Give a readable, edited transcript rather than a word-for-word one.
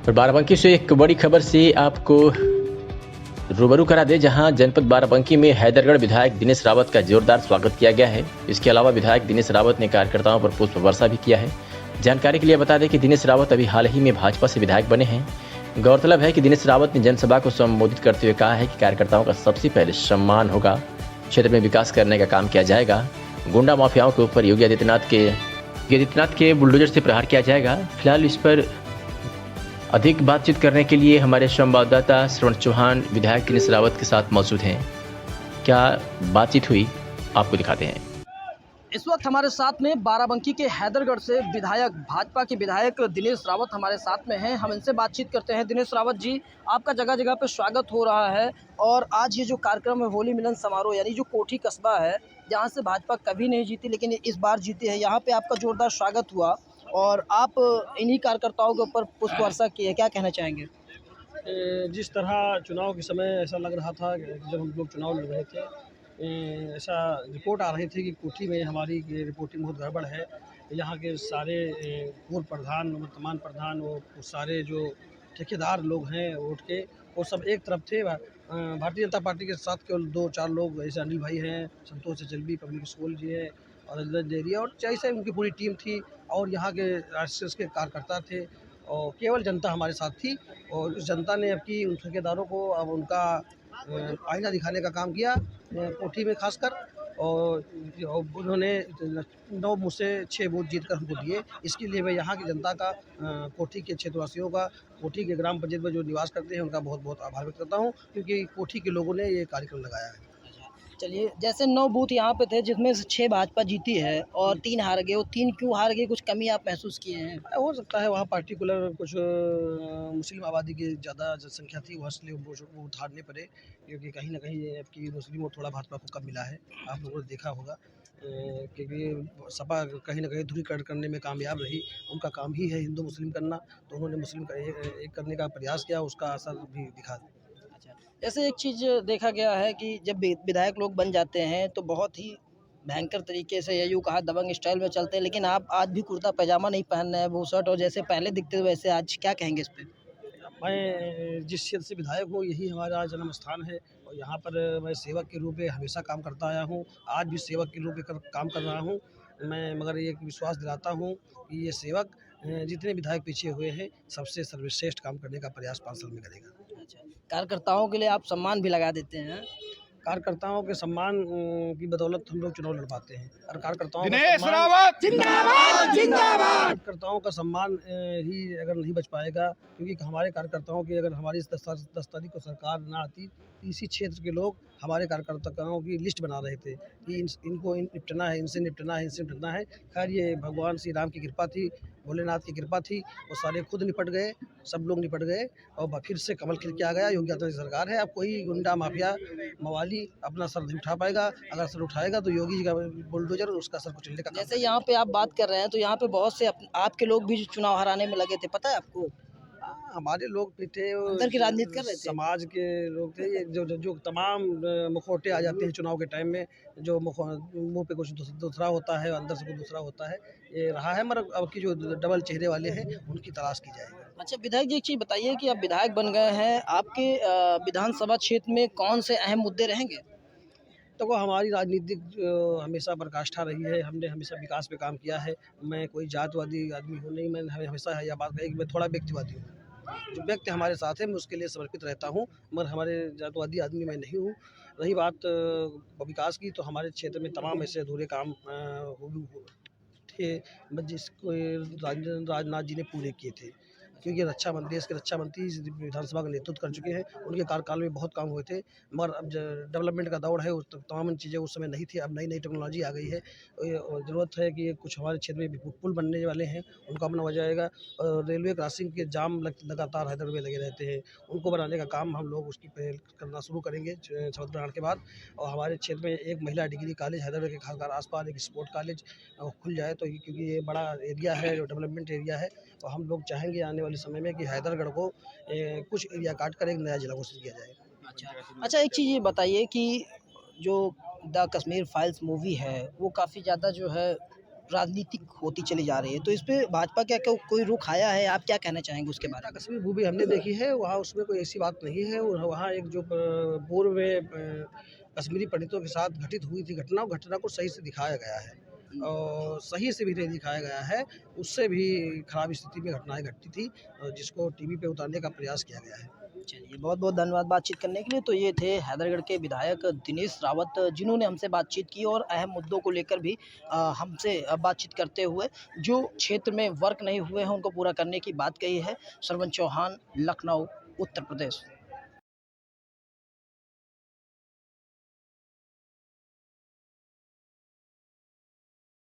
और बाराबंकी से एक बड़ी खबर से आपको रूबरू करा दे, जहां जनपद बाराबंकी में हैदरगढ़ विधायक दिनेश रावत का जोरदार स्वागत किया गया है। इसके अलावा विधायक दिनेश रावत ने कार्यकर्ताओं पर पुष्प वर्षा भी किया है। जानकारी के लिए बता दें कि दिनेश रावत अभी हाल ही में भाजपा से विधायक बने हैं। गौरतलब है कि दिनेश रावत ने जनसभा को संबोधित करते हुए कहा है कि कार्यकर्ताओं का सबसे पहले सम्मान होगा, क्षेत्र में विकास करने का काम किया जाएगा, गुंडा माफियाओं के ऊपर योगी आदित्यनाथ के बुलडोजर से प्रहार किया जाएगा। फिलहाल इस पर अधिक बातचीत करने के लिए हमारे संवाददाता श्रवण चौहान विधायक दिनेश रावत के साथ मौजूद हैं। क्या बातचीत हुई, आपको दिखाते हैं। इस वक्त हमारे साथ में बाराबंकी के हैदरगढ़ से विधायक, भाजपा के विधायक दिनेश रावत हमारे साथ में हैं। हम इनसे बातचीत करते हैं। दिनेश रावत जी, आपका जगह जगह पे स्वागत हो रहा है और आज ये जो कार्यक्रम है होली मिलन समारोह, यानी जो कोठी कस्बा है जहाँ से भाजपा कभी नहीं जीती लेकिन इस बार जीती है, यहाँ पे आपका जोरदार स्वागत हुआ और आप इन्हीं कार्यकर्ताओं के ऊपर पुष्प वर्षा की है। क्या कहना चाहेंगे? जिस तरह चुनाव के समय ऐसा लग रहा था कि जब हम लोग चुनाव लड़ रहे थे, ऐसा रिपोर्ट आ रही थी कि कोठी में हमारी रिपोर्टिंग बहुत गड़बड़ है। यहाँ के सारे पूर्व प्रधान, वर्तमान प्रधान, वो सारे जो ठेकेदार लोग हैं वोट के, वो सब एक तरफ थे। भारतीय जनता पार्टी के साथ केवल 2-4 लोग, जैसे अनिल भाई हैं, संतोष चलबी, पब्लिक स्कूल जी है और रजत डेरिया, और जैसे उनकी पूरी टीम थी और यहाँ के RSS के कार्यकर्ता थे और केवल जनता हमारे साथ थी। और उस जनता ने अब की उन ठेकेदारों को अब उनका आईना दिखाने का काम किया कोठी में खासकर, और उन्होंने 9 में से 6 वोट जीत कर हमको दिए। इसके लिए मैं यहाँ की जनता का, कोठी के क्षेत्रवासियों का, कोठी के ग्राम पंचायत में जो निवास करते हैं उनका बहुत बहुत आभार व्यक्त करता हूँ, क्योंकि कोठी के लोगों ने ये कार्यक्रम लगाया है। चलिए, जैसे 9 बूथ यहाँ पे थे जिसमें से 6 भाजपा जीती है और 3 हार गए। वो 3 क्यों हार गए? कुछ कमी आप महसूस किए हैं? हो सकता है वहाँ पार्टिकुलर कुछ मुस्लिम आबादी की ज़्यादा जनसंख्या थी, वहाँ इसलिए वो उठाने पड़े, क्योंकि कहीं ना कहीं आपकी मुस्लिमों थोड़ा भाजपा को कम मिला है। आप लोगों ने देखा होगा क्योंकि सपा कहीं ना कहीं ध्रुवीकरण करने में कामयाब रही। उनका काम ही है हिंदू मुस्लिम करना, तो उन्होंने मुस्लिम का एक करने का प्रयास किया, उसका असर भी दिखा। ऐसे एक चीज़ देखा गया है कि जब विधायक लोग बन जाते हैं तो बहुत ही भयंकर तरीके से, या यूँ कहा दबंग स्टाइल में चलते हैं, लेकिन आप आज भी कुर्ता पैजामा नहीं पहन रहे हैं, वो शर्ट, और जैसे पहले दिखते थे वैसे आज। क्या कहेंगे इस पे? मैं जिस क्षेत्र से विधायक हूँ यही हमारा जन्म स्थान है और यहाँ पर मैं सेवक के रूप में हमेशा काम करता आया हूँ। आज भी सेवक के रूप में काम कर रहा हूँ मैं, मगर ये विश्वास दिलाता हूँ कि ये सेवक जितने विधायक पीछे हुए हैं सबसे सर्वश्रेष्ठ काम करने का प्रयास 5 साल में करेगा। अच्छा, कार्यकर्ताओं के लिए आप सम्मान भी लगा देते हैं? कार्यकर्ताओं के सम्मान की बदौलत हम लोग चुनाव लड़ पाते हैं और कार्यकर्ताओं का सम्मान ही अगर नहीं बच पाएगा, क्योंकि हमारे कार्यकर्ताओं की, अगर हमारी 10 तारीख को सरकार ना आती, इसी क्षेत्र के लोग हमारे कार्यकर्ताओं की लिस्ट बना रहे थे कि इनको निपटना है, इनसे निपटना है, इनसे निपटना है। खैर ये भगवान श्री राम की कृपा थी, भोलेनाथ की कृपा थी, वो सारे खुद निपट गए, सब लोग निपट गए और फिर से कमल खिल के आ गया। योगी आदित्यनाथ की सरकार है। अब कोई गुंडा माफिया मवाली अपना सर नहीं उठा पाएगा। अगर सर उठाएगा तो योगी जी का बुलडोजर उसका सर कुचलने का काम। जैसे यहाँ पे आप बात कर रहे हैं तो यहाँ पे बहुत से आपके लोग भी चुनाव हराने में लगे थे, पता है आपको? हमारे लोग भी थे, अंदर की राजनीति कर रहे थे, समाज के लोग थे। ये जो तमाम मुखौटे आ जाते हैं चुनाव के टाइम में, जो मुंह पे कुछ दूसरा होता है, अंदर से कुछ दूसरा होता है, ये रहा है। मगर अब की जो डबल चेहरे वाले हैं उनकी तलाश की जाएगी। अच्छा विधायक जी, एक चीज़ बताइए कि आप विधायक बन गए हैं, आपके विधानसभा क्षेत्र में कौन से अहम मुद्दे रहेंगे? तो हमारी राजनीतिक हमेशा पराकाष्ठा रही है। हमने हमेशा विकास पे काम किया है। मैं कोई जातवादी आदमी हूँ नहीं। मैंने हमेशा यह बात कही कि मैं थोड़ा व्यक्तिवादी हूँ। जो व्यक्ति हमारे साथ है मैं उसके लिए समर्पित रहता हूँ, मगर हमारे जातवादी आदमी मैं नहीं हूँ। रही बात विकास की, तो हमारे क्षेत्र में तमाम ऐसे अधूरे काम थे जिसको राजनाथ जी ने पूरे किए थे, क्योंकि देश के रक्षा मंत्री विधानसभा का नेतृत्व कर चुके हैं। उनके कार्यकाल में बहुत काम हुए थे, मगर अब डेवलपमेंट का दौर है, तमाम चीज़ें उस समय नहीं थी। अब नई नई टेक्नोलॉजी आ गई है और ज़रूरत है कि कुछ हमारे क्षेत्र में भी पुल बनने वाले हैं, उनका बनाया जाएगा। और रेलवे क्रॉसिंग के जाम लगातार हैदराबाद में लगे रहते हैं, उनको बनाने का काम हम लोग उसकी पहल करना शुरू करेंगे शपथ ग्रहण के बाद। और हमारे क्षेत्र में एक महिला डिग्री कॉलेज हैदराबाद के खासकर आसपास एक स्पोर्ट कॉलेज खुल जाए, तो क्योंकि ये बड़ा एरिया है, डेवलपमेंट एरिया है, तो हम लोग चाहेंगे आने वाले समय में कि हैदरगढ़ को कुछ एरिया काट कर एक नया जिला घोषित किया जाए। अच्छा एक चीज़ ये बताइए कि जो द कश्मीर फाइल्स मूवी है वो काफ़ी ज़्यादा जो है राजनीतिक होती चली जा रही है, तो इस पे भाजपा क्या क्या कोई रुख आया है? आप क्या कहना चाहेंगे उसके बारे में? कश्मीर मूवी हमने देखी है, वहाँ उसमें कोई ऐसी बात नहीं है। और वहाँ एक जो पूर्व में कश्मीरी पंडितों के साथ घटित हुई थी घटना, वो घटना को सही से दिखाया गया है और सही से भी नहीं दिखाया गया है। उससे भी खराब स्थिति में घटनाएं घटती थी, जिसको टीवी पे उतारने का प्रयास किया गया है। चलिए, बहुत बहुत धन्यवाद बातचीत करने के लिए। तो ये थे हैदरगढ़ के विधायक दिनेश रावत, जिन्होंने हमसे बातचीत की और अहम मुद्दों को लेकर भी हमसे बातचीत करते हुए जो क्षेत्र में वर्क नहीं हुए हैं उनको पूरा करने की बात कही है। श्रवण चौहान, लखनऊ, उत्तर प्रदेश।